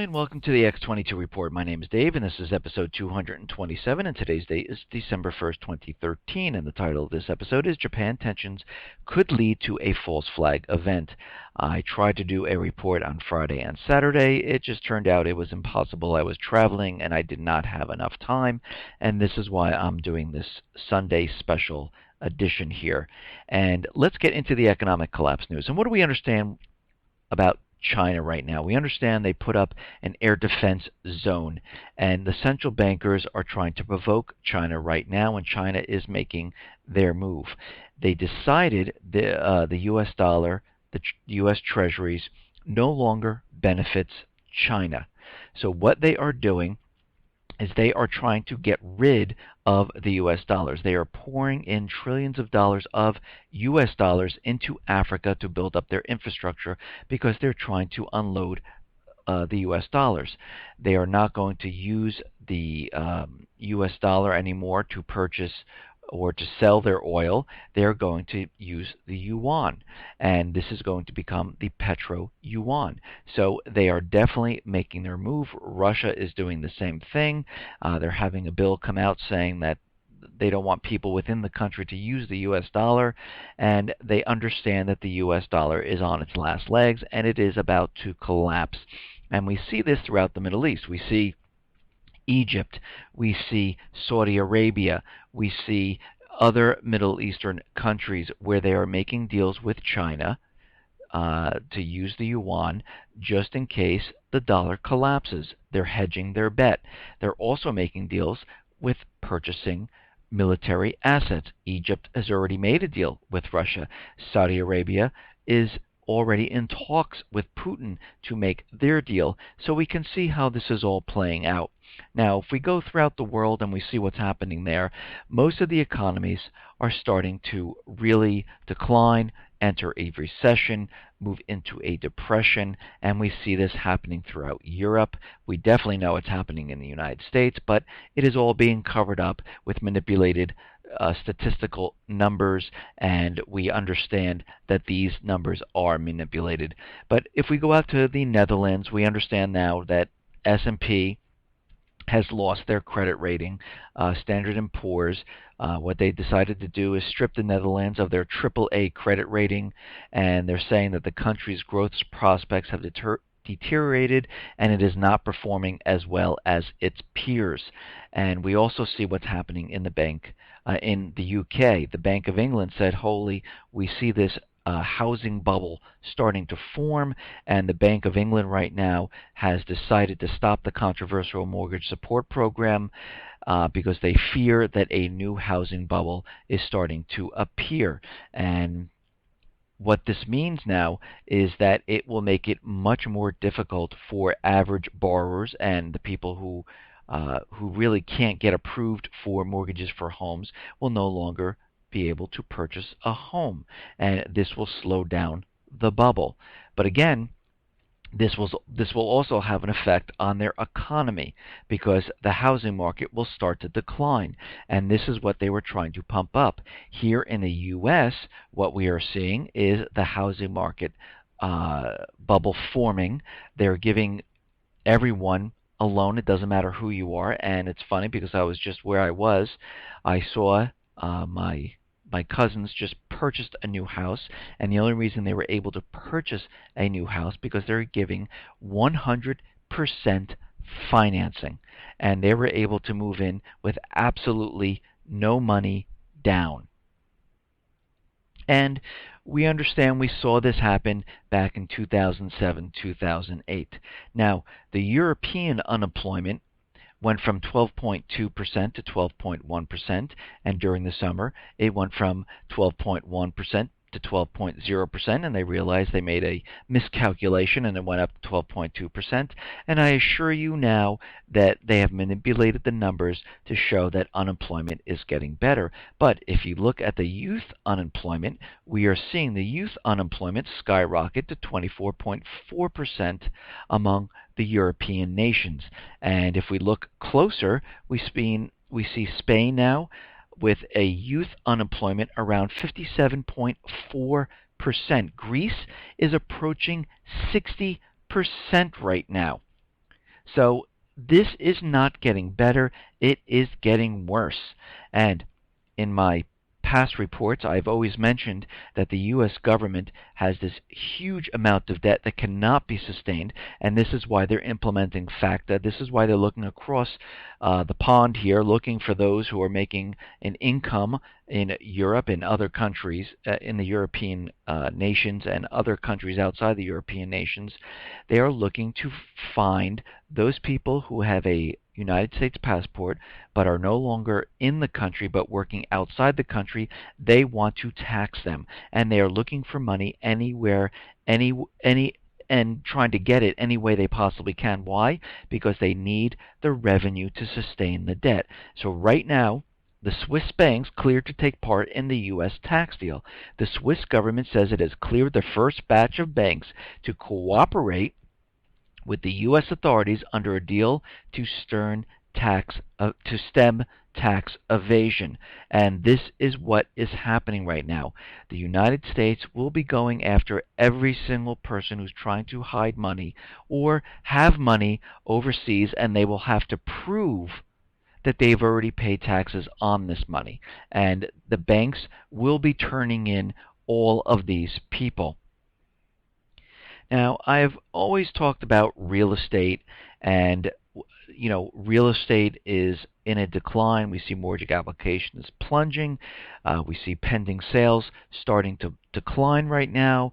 and welcome to the X22 Report. My name is Dave, and this is episode 227, and today's date is December 1st, 2013, and the title of this episode is Japan Tensions Could Lead to a False Flag Event. I tried to do a report on Friday and Saturday. It just turned out it was impossible. I was traveling, and I did not have enough time, and this is why I'm doing this Sunday special edition here. And let's get into the economic collapse news. And what do we understand about China right now? We understand they put up an air defense zone, and the central bankers are trying to provoke China right now, and China is making their move. They decided the U.S. dollar, the U.S. Treasuries, no longer benefits China. So what they are doing is they are trying to get rid of the U.S. dollars. They are pouring in trillions of dollars of U.S. dollars into Africa to build up their infrastructure because they're trying to unload the U.S. dollars. They are not going to use the U.S. dollar anymore to purchase or to sell their oil. They're going to use the yuan, and this is going to become the petro yuan. So they are definitely making their move. Russia is doing the same thing. They're having a bill come out saying that they don't want people within the country to use the U.S. dollar, and they understand that the U.S. dollar is on its last legs, and it is about to collapse. And we see this throughout the Middle East. We see Egypt, we see Saudi Arabia, we see other Middle Eastern countries where they are making deals with China to use the yuan just in case the dollar collapses. They're hedging their bet. They're also making deals with purchasing military assets. Egypt has already made a deal with Russia. Saudi Arabia is already in talks with Putin to make their deal. So we can see how this is all playing out. Now, if we go throughout the world and we see what's happening there, most of the economies are starting to really decline, enter a recession, move into a depression, and we see this happening throughout Europe. We definitely know it's happening in the United States, but it is all being covered up with manipulated statistical numbers, and we understand that these numbers are manipulated. But if we go out to the Netherlands, we understand now that S&P has lost their credit rating. Standard & Poor's, what they decided to do is strip the Netherlands of their AAA credit rating, and they're saying that the country's growth prospects have deteriorated, and it is not performing as well as its peers. And we also see what's happening in the bank in the UK. The Bank of England said, holy, we see this housing bubble starting to form, and the Bank of England right now has decided to stop the controversial mortgage support program because they fear that a new housing bubble is starting to appear. And what this means now is that it will make it much more difficult for average borrowers and the people who really can't get approved for mortgages for homes will no longer be able to purchase a home, and this will slow down the bubble. But again, this will also have an effect on their economy because the housing market will start to decline, and this is what they were trying to pump up. Here in the U.S., what we are seeing is the housing market bubble forming. They're giving everyone a loan. It doesn't matter who you are, and it's funny because I was just where I was. I saw my cousins just purchased a new house, and the only reason they were able to purchase a new house because they're giving 100% financing, and they were able to move in with absolutely no money down. And we understand we saw this happen back in 2007, 2008. Now, the European unemployment went from 12.2% to 12.1%, and during the summer it went from 12.1% to 12.0%, and they realized they made a miscalculation and it went up to 12.2%. And I assure you now that they have manipulated the numbers to show that unemployment is getting better. But if you look at the youth unemployment, we are seeing the youth unemployment skyrocket to 24.4% among the European nations. And if we look closer, we see Spain now with a youth unemployment around 57.4%. Greece is approaching 60% right now. So this is not getting better, it is getting worse. And in my past reports, I've always mentioned that the U.S. government has this huge amount of debt that cannot be sustained, and this is why they're implementing FACTA. This is why they're looking across the pond here, looking for those who are making an income in Europe and other countries, in the European nations and other countries outside the European nations. They are looking to find those people who have a United States passport but are no longer in the country but working outside the country. They want to tax them, and they are looking for money anywhere, any and trying to get it any way they possibly can. Why? Because they need the revenue to sustain the debt. So right now, the Swiss banks cleared to take part in the U.S. tax deal. The Swiss government says it has cleared the first batch of banks to cooperate with the U.S. authorities under a deal to stem tax evasion. And this is what is happening right now. The United States will be going after every single person who's trying to hide money or have money overseas, and they will have to prove that they've already paid taxes on this money. And the banks will be turning in all of these people. Now, I've always talked about real estate, and real estate is in a decline. We see mortgage applications plunging. We see pending sales starting to decline right now.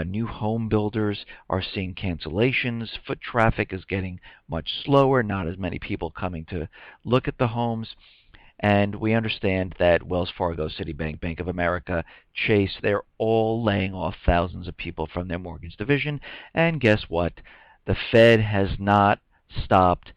New home builders are seeing cancellations. Foot traffic is getting much slower. Not as many people coming to look at the homes. And we understand that Wells Fargo, Citibank, Bank of America, Chase, they're all laying off thousands of people from their mortgage division. And guess what? The Fed has not stopped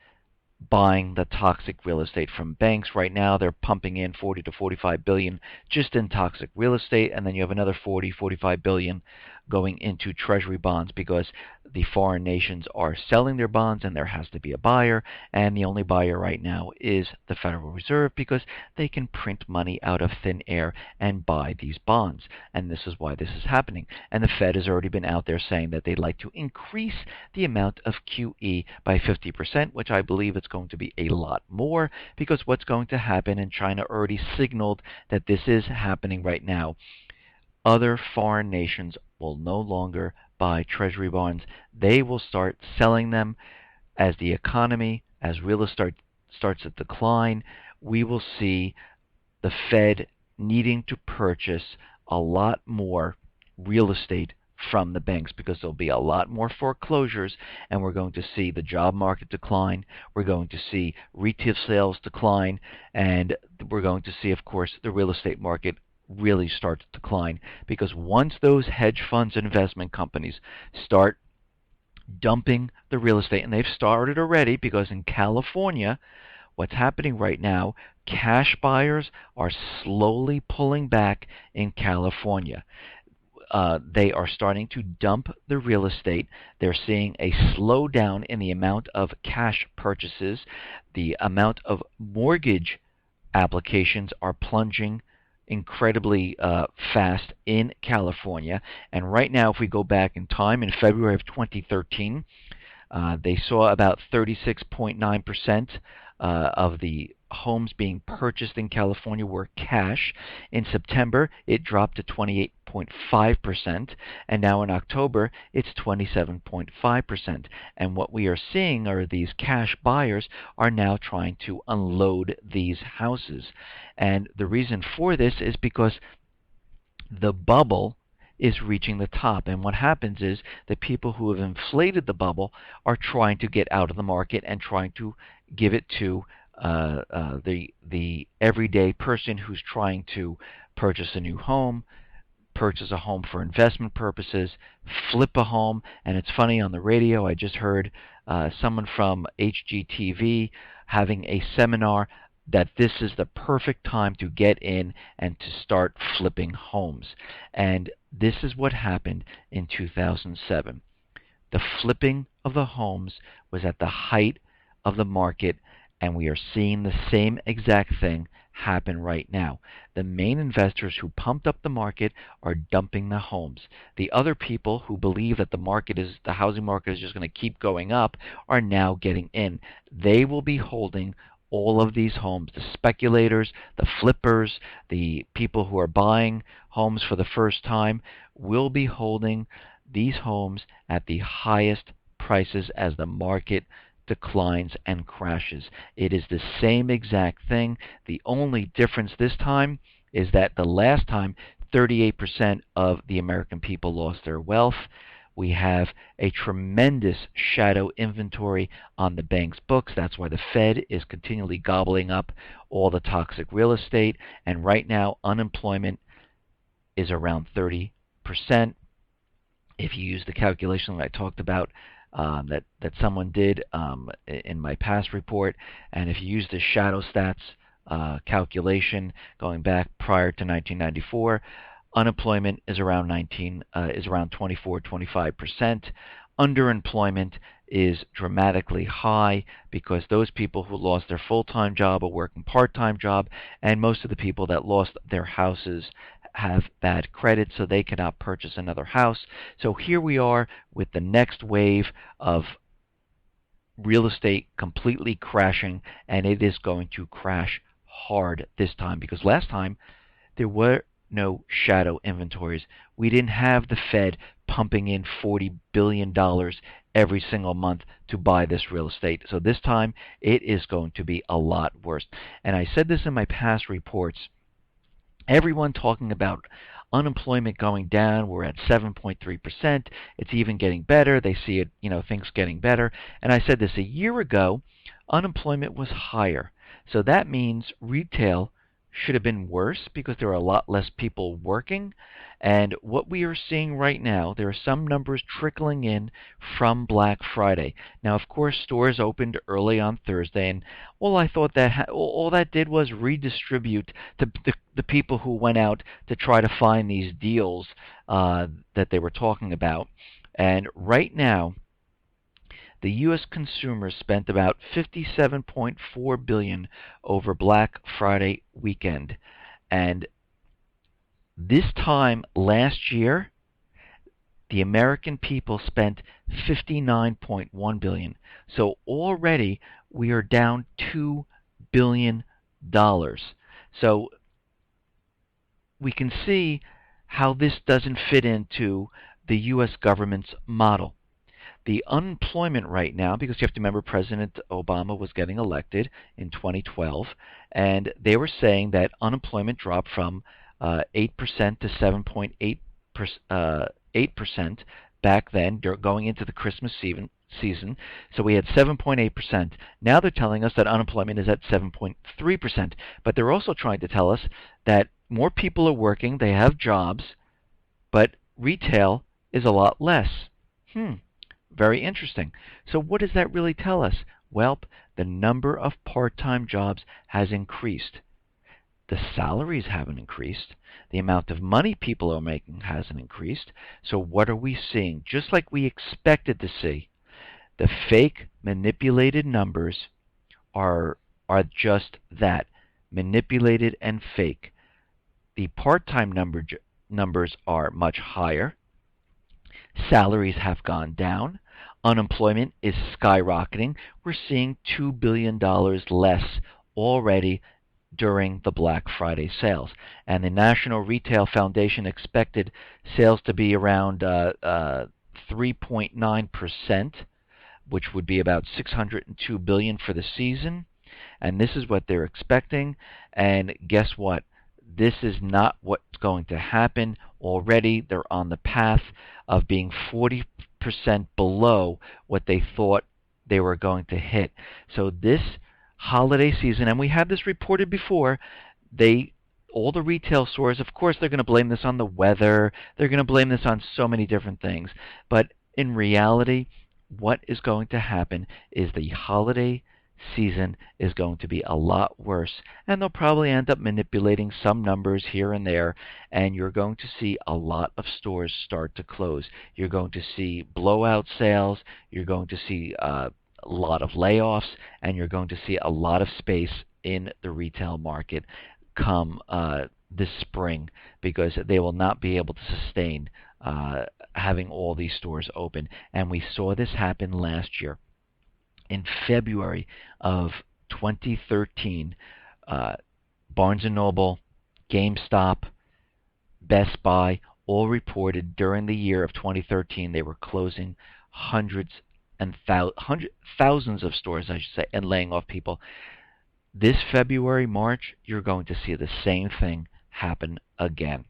buying the toxic real estate from banks. Right now they're pumping in 40 to 45 billion just in toxic real estate, and then you have another 40, 45 billion going into treasury bonds because the foreign nations are selling their bonds and there has to be a buyer, and the only buyer right now is the Federal Reserve because they can print money out of thin air and buy these bonds. And this is why this is happening. And the Fed has already been out there saying that they'd like to increase the amount of QE by 50%, which I believe it's going to be a lot more, because what's going to happen, and China already signaled that this is happening right now, other foreign nations will no longer buy treasury bonds. They will start selling them as the economy, as real estate starts to decline. We will see the Fed needing to purchase a lot more real estate from the banks because there'll be a lot more foreclosures, and we're going to see the job market decline. We're going to see retail sales decline, and we're going to see, of course, the real estate market really start to decline, because once those hedge funds and investment companies start dumping the real estate, and they've started already, because in California, what's happening right now, cash buyers are slowly pulling back in California. They are starting to dump the real estate. They're seeing a slowdown in the amount of cash purchases. The amount of mortgage applications are plunging incredibly fast in California. And right now, if we go back in time, in February of 2013, they saw about 36.9% of the homes being purchased in California were cash. In September, it dropped to 28.5%, and now in October, it's 27.5%. And what we are seeing are these cash buyers are now trying to unload these houses. And the reason for this is because the bubble is reaching the top. And what happens is the people who have inflated the bubble are trying to get out of the market and trying to give it to the everyday person who's trying to purchase a new home, purchase a home for investment purposes, flip a home. And it's funny, on the radio I just heard someone from HGTV having a seminar that this is the perfect time to get in and to start flipping homes. And this is what happened in 2007. The flipping of the homes was at the height of the market, and we are seeing the same exact thing happen right now. The main investors who pumped up the market are dumping the homes. The other people who believe that the housing market is just going to keep going up are now getting in. They will be holding all of these homes. The speculators, the flippers, the people who are buying homes for the first time will be holding these homes at the highest prices as the market declines and crashes. It is the same exact thing. The only difference this time is that the last time 38% of the American people lost their wealth. We have a tremendous shadow inventory on the bank's books. That's why the Fed is continually gobbling up all the toxic real estate. And right now, unemployment is around 30%. If you use the calculation that I talked about that someone did in my past report, and if you use the shadow stats calculation going back prior to 1994, unemployment is around 24-25%. Underemployment is dramatically high because those people who lost their full-time job are working part-time job, and most of the people that lost their houses have bad credit, so they cannot purchase another house. So here we are with the next wave of real estate completely crashing, and it is going to crash hard this time because last time there were no shadow inventories. We didn't have the Fed pumping in $40 billion every single month to buy this real estate. So this time it is going to be a lot worse. And I said this in my past reports. Everyone talking about unemployment going down. We're at 7.3%. It's even getting better. They see it, things getting better. And I said this a year ago, unemployment was higher. So that means retail should have been worse because there are a lot less people working. And what we are seeing right now, there are some numbers trickling in from Black Friday. Now, of course, stores opened early on Thursday, and all that did was redistribute the people who went out to try to find these deals that they were talking about. And right now, the U.S. consumers spent about $57.4 billion over Black Friday weekend. And this time last year, the American people spent $59.1 billion. So already we are down $2 billion. So we can see how this doesn't fit into the U.S. government's model. The unemployment right now, because you have to remember President Obama was getting elected in 2012, and they were saying that unemployment dropped from 8% to 7.8% back then, going into the Christmas season. So we had 7.8%. Now they're telling us that unemployment is at 7.3%. But they're also trying to tell us that more people are working, they have jobs, but retail is a lot less. Very interesting. So what does that really tell us? Well, the number of part-time jobs has increased. The salaries haven't increased. The amount of money people are making hasn't increased. So what are we seeing? Just like we expected to see, the fake manipulated numbers are just that, manipulated and fake. The part-time numbers are much higher. Salaries have gone down. Unemployment is skyrocketing. We're seeing $2 billion less already during the Black Friday sales. And the National Retail Foundation expected sales to be around 3.9%, which would be about $602 billion for the season. And this is what they're expecting. And guess what? This is not what's going to happen. Already they're on the path of being 40% below what they thought they were going to hit. So this holiday season, and we had this reported before, all the retail stores, of course, they're going to blame this on the weather. They're going to blame this on so many different things. But in reality, what is going to happen is the holiday season is going to be a lot worse, and they'll probably end up manipulating some numbers here and there, and you're going to see a lot of stores start to close. You're going to see blowout sales, you're going to see a lot of layoffs, and you're going to see a lot of space in the retail market come this spring, because they will not be able to sustain having all these stores open. And we saw this happen last year. In February of 2013, Barnes & Noble, GameStop, Best Buy all reported during the year of 2013 they were closing thousands of stores, I should say, and laying off people. This February, March, you're going to see the same thing happen again.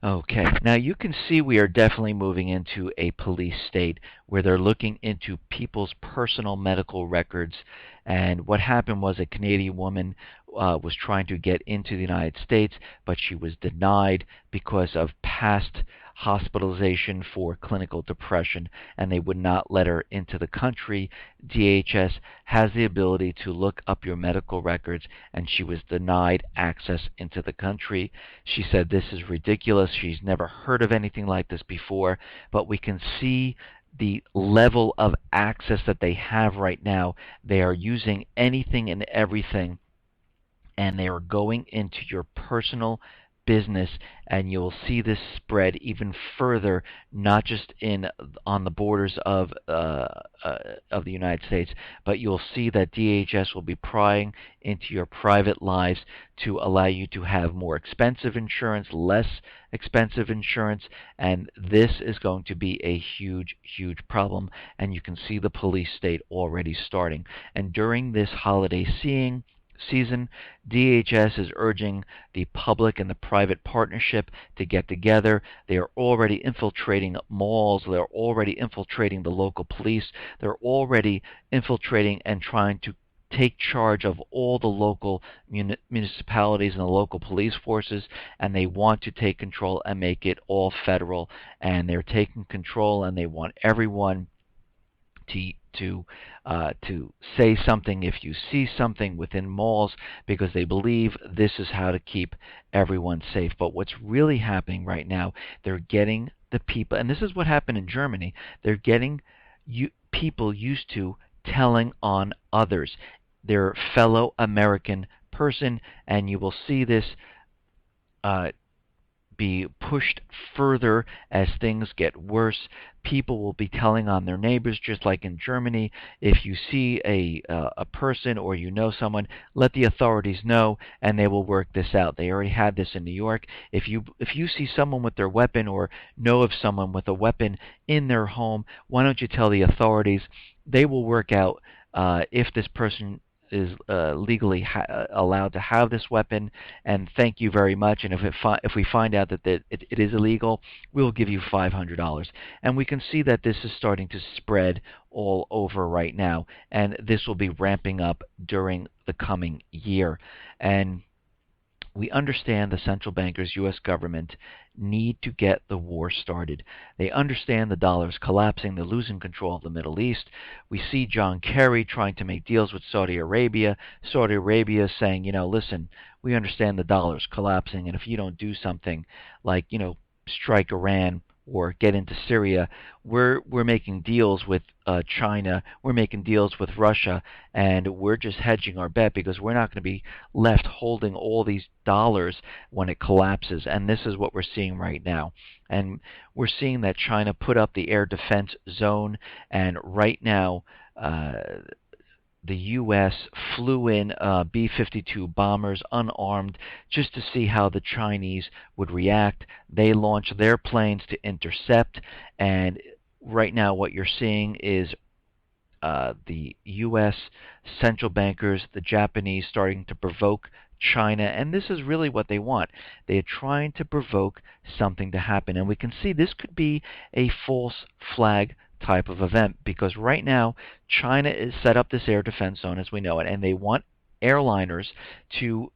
Okay, now you can see we are definitely moving into a police state where they're looking into people's personal medical records. And what happened was a Canadian woman was trying to get into the United States, but she was denied because of past hospitalization for clinical depression, and they would not let her into the country. DHS has the ability to look up your medical records, and she was denied access into the country. She said this is ridiculous. She's never heard of anything like this before, but we can see the level of access that they have right now. They are using anything and everything, and they are going into your personal business, and you'll see this spread even further, not just on the borders of the United States, but you'll see that DHS will be prying into your private lives to allow you to have more expensive insurance, less expensive insurance, and this is going to be a huge, huge problem, and you can see the police state already starting. And during this holiday season, DHS is urging the public and the private partnership to get together. They are already infiltrating malls. They're already infiltrating the local police. They're already infiltrating and trying to take charge of all the local municipalities and the local police forces, and they want to take control and make it all federal. And they're taking control, and they want everyone to say something if you see something within malls, because they believe this is how to keep everyone safe. But what's really happening right now, they're getting the people, and this is what happened in Germany, they're getting people used to telling on others, their fellow American person, and you will see this be pushed further as things get worse. People will be telling on their neighbors, just like in Germany. If you see a person or you know someone, let the authorities know, and they will work this out. They already had this in New York. If you see someone with their weapon or know of someone with a weapon in their home, why don't you tell the authorities? They will work out if this person is legally allowed to have this weapon, and thank you very much. And if we find out that it is illegal, we'll give you $500. And we can see that this is starting to spread all over right now, and this will be ramping up during the coming year. And we understand the central bankers, U.S. government, need to get the war started. They understand the dollar is collapsing. They're losing control of the Middle East. We see John Kerry trying to make deals with Saudi Arabia. Saudi Arabia saying, listen, we understand the dollar is collapsing, and if you don't do something like, strike Iran or get into Syria, we're making deals with China, we're making deals with Russia, and we're just hedging our bet because we're not going to be left holding all these dollars when it collapses. And this is what we're seeing right now. And we're seeing that China put up the air defense zone, and right now the U.S. flew in B-52 bombers unarmed just to see how the Chinese would react. They launched their planes to intercept, and right now what you're seeing is the U.S. central bankers, the Japanese, starting to provoke China, and this is really what they want. They are trying to provoke something to happen, and we can see this could be a false flag type of event, because right now China is set up this air defense zone as we know it, and they want airliners to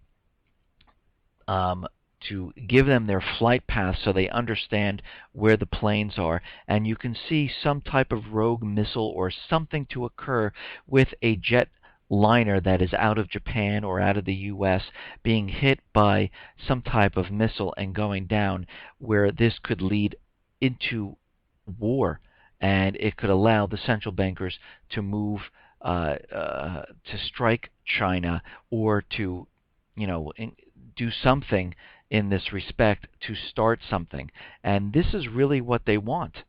give them their flight paths so they understand where the planes are. And you can see some type of rogue missile or something to occur with a jet liner that is out of Japan or out of the U.S. being hit by some type of missile and going down, where this could lead into war. And it could allow the central bankers to move to strike China or to, do something in this respect to start something. And this is really what they want.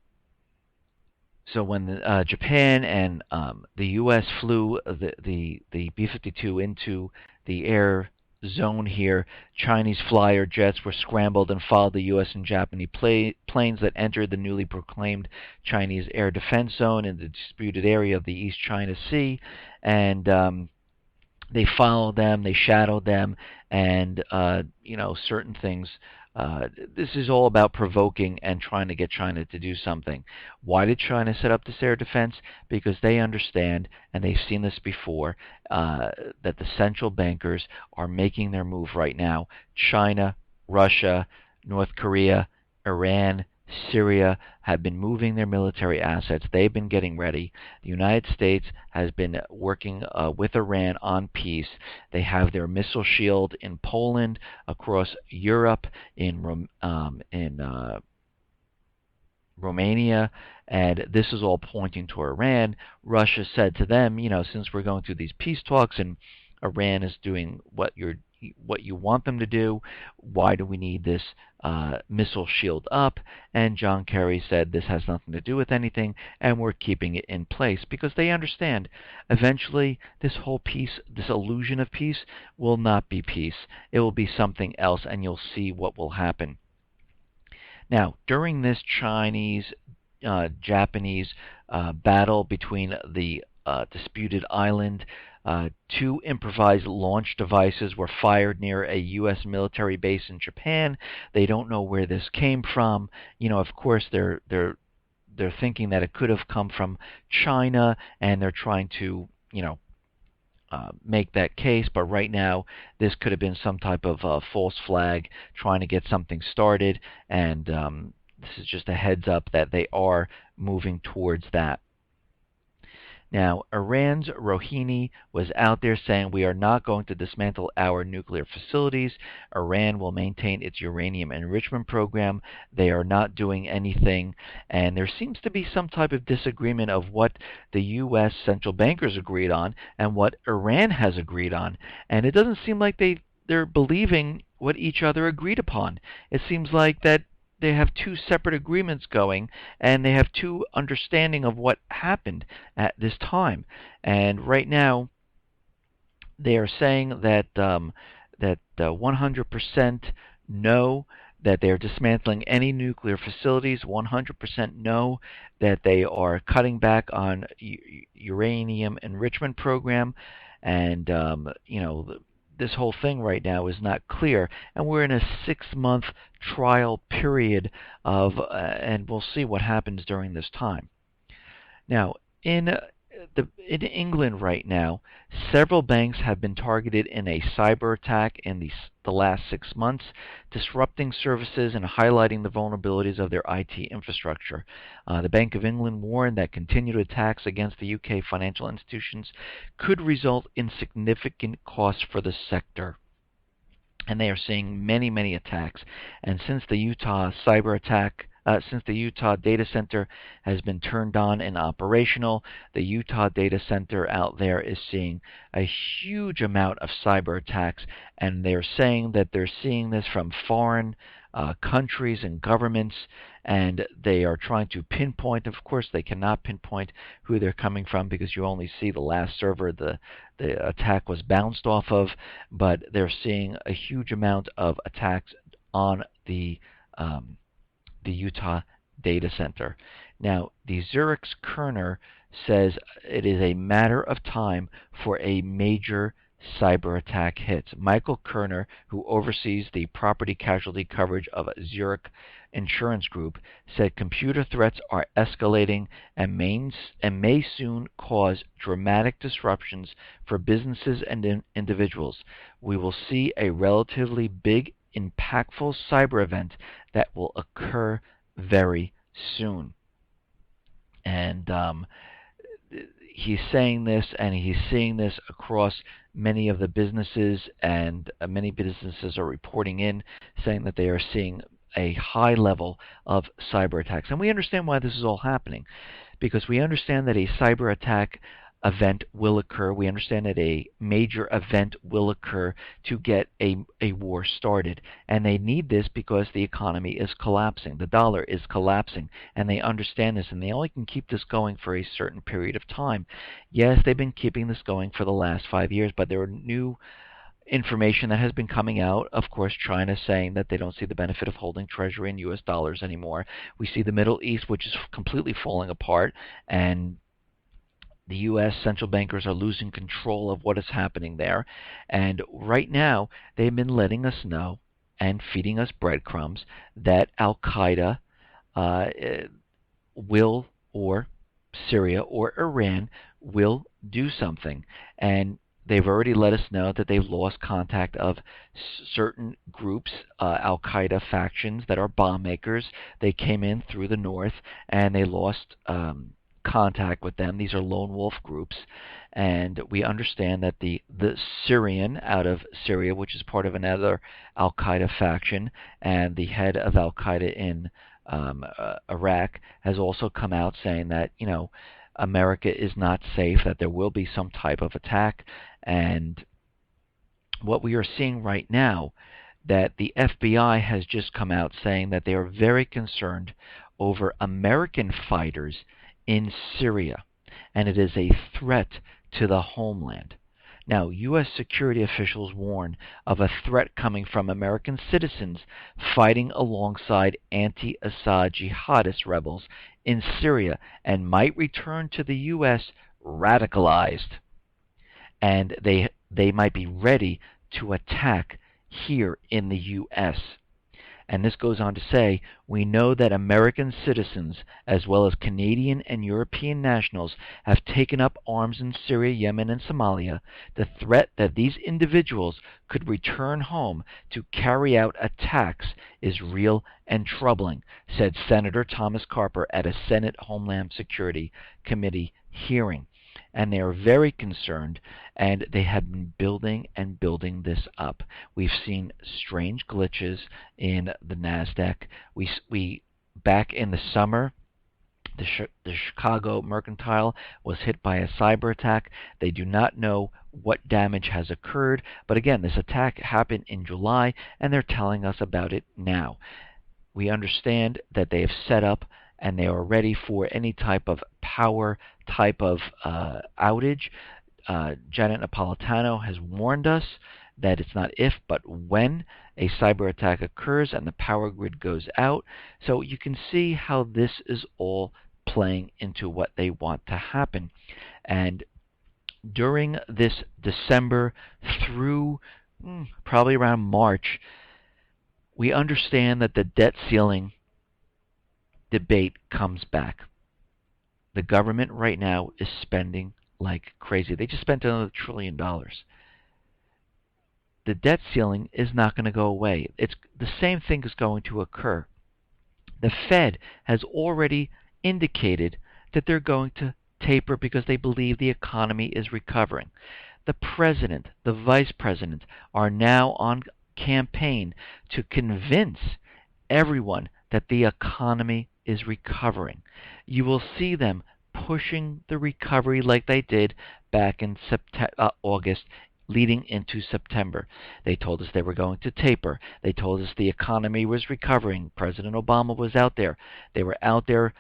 So when Japan and the U.S. flew the B-52 into the air zone here, Chinese flyer jets were scrambled and followed the U.S. and Japanese planes that entered the newly proclaimed Chinese air defense zone in the disputed area of the East China Sea, and they followed them, they shadowed them, and certain things. This is all about provoking and trying to get China to do something. Why did China set up this air defense? Because they understand, and they've seen this before, that the central bankers are making their move right now. China, Russia, North Korea, Iran, Syria have been moving their military assets. They've been getting ready. The United States has been working with Iran on peace. They have their missile shield in Poland, across Europe, in Romania, and this is all pointing to Iran. Russia said to them, since we're going through these peace talks and Iran is doing what you want them to do, why do we need this missile shield up? And John Kerry said this has nothing to do with anything, and we're keeping it in place because they understand eventually this whole peace, this illusion of peace, will not be peace. It will be something else, and you'll see what will happen. Now, during this Chinese-Japanese battle between the disputed island, 2 improvised launch devices were fired near a U.S. military base in Japan. They don't know where this came from. Of course, they're thinking that it could have come from China, and they're trying to, make that case. But right now, this could have been some type of false flag trying to get something started, and this is just a heads up that they are moving towards that. Now, Iran's Rouhani was out there saying we are not going to dismantle our nuclear facilities. Iran will maintain its uranium enrichment program. They are not doing anything. And there seems to be some type of disagreement of what the U.S. central bankers agreed on and what Iran has agreed on. And it doesn't seem like they're believing what each other agreed upon. It seems like that they have 2 separate agreements going, and they have 2 understanding of what happened at this time. And right now, they are saying that 100% no, that they are dismantling any nuclear facilities. 100% no, that they are cutting back on uranium enrichment program, and this whole thing right now is not clear, and we're in a 6-month trial period and we'll see what happens during this time. Now, in England right now, several banks have been targeted in a cyber attack in the last 6 months, disrupting services and highlighting the vulnerabilities of their IT infrastructure. The Bank of England warned that continued attacks against the UK financial institutions could result in significant costs for the sector. And they are seeing many, many attacks. And since the Utah cyber attack, since the Utah data center has been turned on and operational, the Utah data center out there is seeing a huge amount of cyber attacks, and they're saying that they're seeing this from foreign countries and governments, and they are trying to pinpoint. Of course, they cannot pinpoint who they're coming from because you only see the last server the attack was bounced off of, but they're seeing a huge amount of attacks on the Utah data center. Now, the Zurich's Kerner says it is a matter of time for a major cyber attack hits. Michael Kerner, who oversees the property casualty coverage of Zurich Insurance Group, said computer threats are escalating and may soon cause dramatic disruptions for businesses and individuals. We will see a relatively big, impactful cyber event that will occur very soon. And he's saying this, and he's seeing this across many of the businesses, and many businesses are reporting in, saying that they are seeing a high level of cyber attacks. And we understand why this is all happening, because we understand that a cyber attack event will occur. We understand that a major event will occur to get a war started. And they need this because the economy is collapsing. The dollar is collapsing. And they understand this. And they only can keep this going for a certain period of time. Yes, they've been keeping this going for the last 5 years, but there are new information that has been coming out. Of course, China saying that they don't see the benefit of holding treasury in U.S. dollars anymore. We see the Middle East, which is completely falling apart, and the U.S. central bankers are losing control of what is happening there. And right now, they've been letting us know and feeding us breadcrumbs that Al-Qaeda will, or Syria or Iran will do something. And they've already let us know that they've lost contact of certain groups, Al-Qaeda factions that are bomb makers. They came in through the north and they lost contact with them. These are lone wolf groups. And we understand that the Syrian out of Syria, which is part of another Al-Qaeda faction, and the head of Al-Qaeda in Iraq has also come out saying that, America is not safe, that there will be some type of attack. And what we are seeing right now, that the FBI has just come out saying that they are very concerned over American fighters in Syria, and it is a threat to the homeland. Now, U.S. security officials warn of a threat coming from American citizens fighting alongside anti-Assad jihadist rebels in Syria and might return to the U.S. radicalized. And they might be ready to attack here in the U.S. And this goes on to say, we know that American citizens, as well as Canadian and European nationals, have taken up arms in Syria, Yemen, and Somalia. The threat that these individuals could return home to carry out attacks is real and troubling, said Senator Thomas Carper at a Senate Homeland Security Committee hearing. And they are very concerned, and they have been building and building this up. We've seen strange glitches in the NASDAQ. We back in the summer, the Chicago Mercantile was hit by a cyber attack. They do not know what damage has occurred, but again, this attack happened in July, and they're telling us about it now. We understand that they have set up and they are ready for any type of power type of outage. Janet Napolitano has warned us that it's not if, but when a cyber attack occurs and the power grid goes out. So you can see how this is all playing into what they want to happen. And during this December through probably around March, we understand that the debt ceiling debate comes back. The government right now is spending like crazy. They just spent another $1 trillion. The debt ceiling is not going to go away. It's the same thing is going to occur. The Fed has already indicated that they're going to taper because they believe the economy is recovering. The president, the vice president are now on campaign to convince everyone that the economy is recovering. You will see them pushing the recovery like they did back in August leading into September. They told us they were going to taper. They told us the economy was recovering. President Obama was out there. They were out there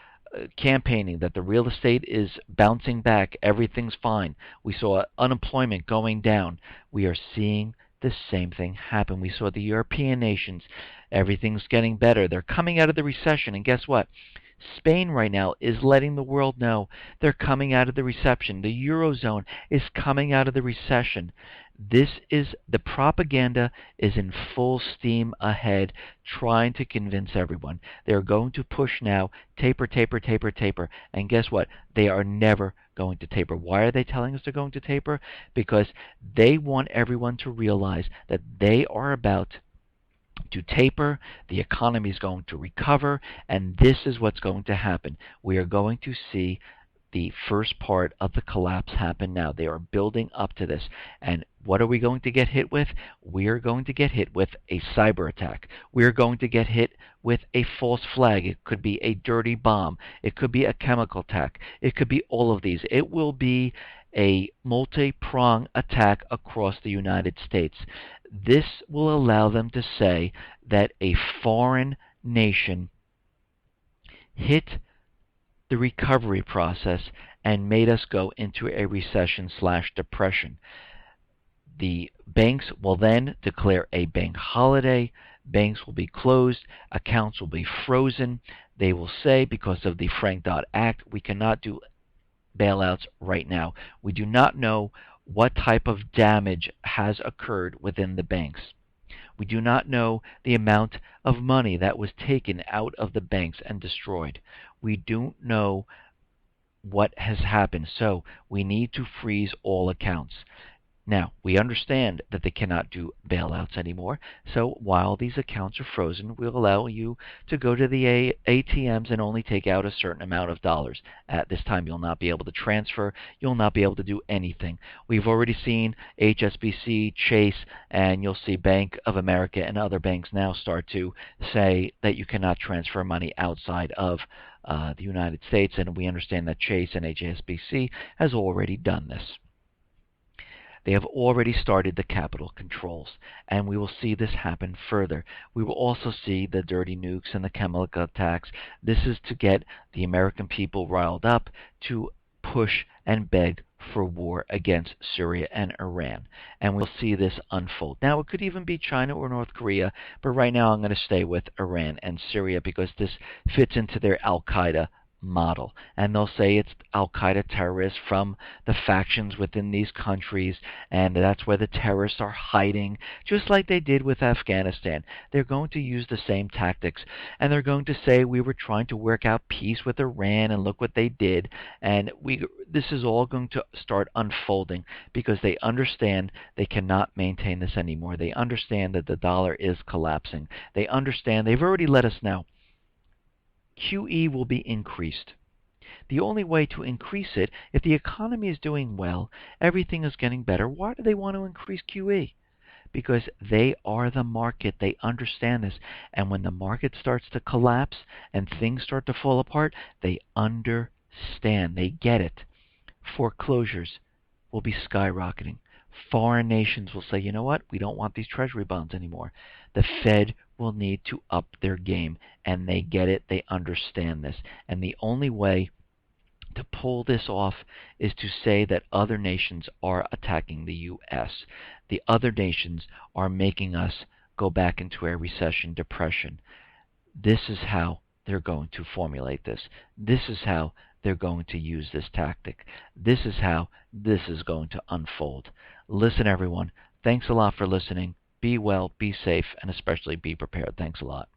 campaigning that the real estate is bouncing back. Everything's fine. We saw unemployment going down. We are seeing the same thing happen. We saw the European nations. Everything's getting better. They're coming out of the recession. And guess what? Spain right now is letting the world know they're coming out of the recession. The Eurozone is coming out of the recession. The propaganda is in full steam ahead, trying to convince everyone. They're going to push now, taper, taper, taper, taper. And guess what? They are never going to taper. Why are they telling us they're going to taper? Because they want everyone to realize that they are about to taper, the economy is going to recover, and this is what's going to happen. We are going to see the first part of the collapse happen now. They are building up to this. And what are we going to get hit with? We are going to get hit with a cyber attack. We are going to get hit with a false flag. It could be a dirty bomb. It could be a chemical attack. It could be all of these. It will be a multi-pronged attack across the United States. This will allow them to say that a foreign nation hit the recovery process and made us go into a recession/depression. The banks will then declare a bank holiday. Banks will be closed. Accounts will be frozen. They will say, because of the Frank Dodd Act, we cannot do bailouts right now. We do not know what type of damage has occurred within the banks. We do not know the amount of money that was taken out of the banks and destroyed. We don't know what has happened, so we need to freeze all accounts. Now, we understand that they cannot do bailouts anymore, so while these accounts are frozen, we'll allow you to go to the ATMs and only take out a certain amount of dollars. At this time, you'll not be able to transfer, you'll not be able to do anything. We've already seen HSBC, Chase, and you'll see Bank of America and other banks now start to say that you cannot transfer money outside of the United States, and we understand that Chase and HSBC has already done this. They have already started the capital controls, and we will see this happen further. We will also see the dirty nukes and the chemical attacks. This is to get the American people riled up to push and beg for war against Syria and Iran. And we'll see this unfold. Now, it could even be China or North Korea, but right now I'm going to stay with Iran and Syria because this fits into their Al-Qaeda model. And they'll say it's Al-Qaeda terrorists from the factions within these countries, and that's where the terrorists are hiding, just like they did with Afghanistan. They're going to use the same tactics, and they're going to say we were trying to work out peace with Iran, and look what they did. And this is all going to start unfolding because they understand they cannot maintain this anymore. They understand that the dollar is collapsing. They understand, they've already let us know, QE will be increased. The only way to increase it, if the economy is doing well, everything is getting better, why do they want to increase QE? Because they are the market. They understand this. And when the market starts to collapse and things start to fall apart, they understand. They get it. Foreclosures will be skyrocketing. Foreign nations will say, you know what, we don't want these treasury bonds anymore. The Fed will need to up their game, and they get it. They understand this. And the only way to pull this off is to say that other nations are attacking the U.S. The other nations are making us go back into a recession, depression. This is how they're going to formulate this. This is how they're going to use this tactic. This is how this is going to unfold. Listen, everyone. Thanks a lot for listening. Be well, be safe, and especially be prepared. Thanks a lot.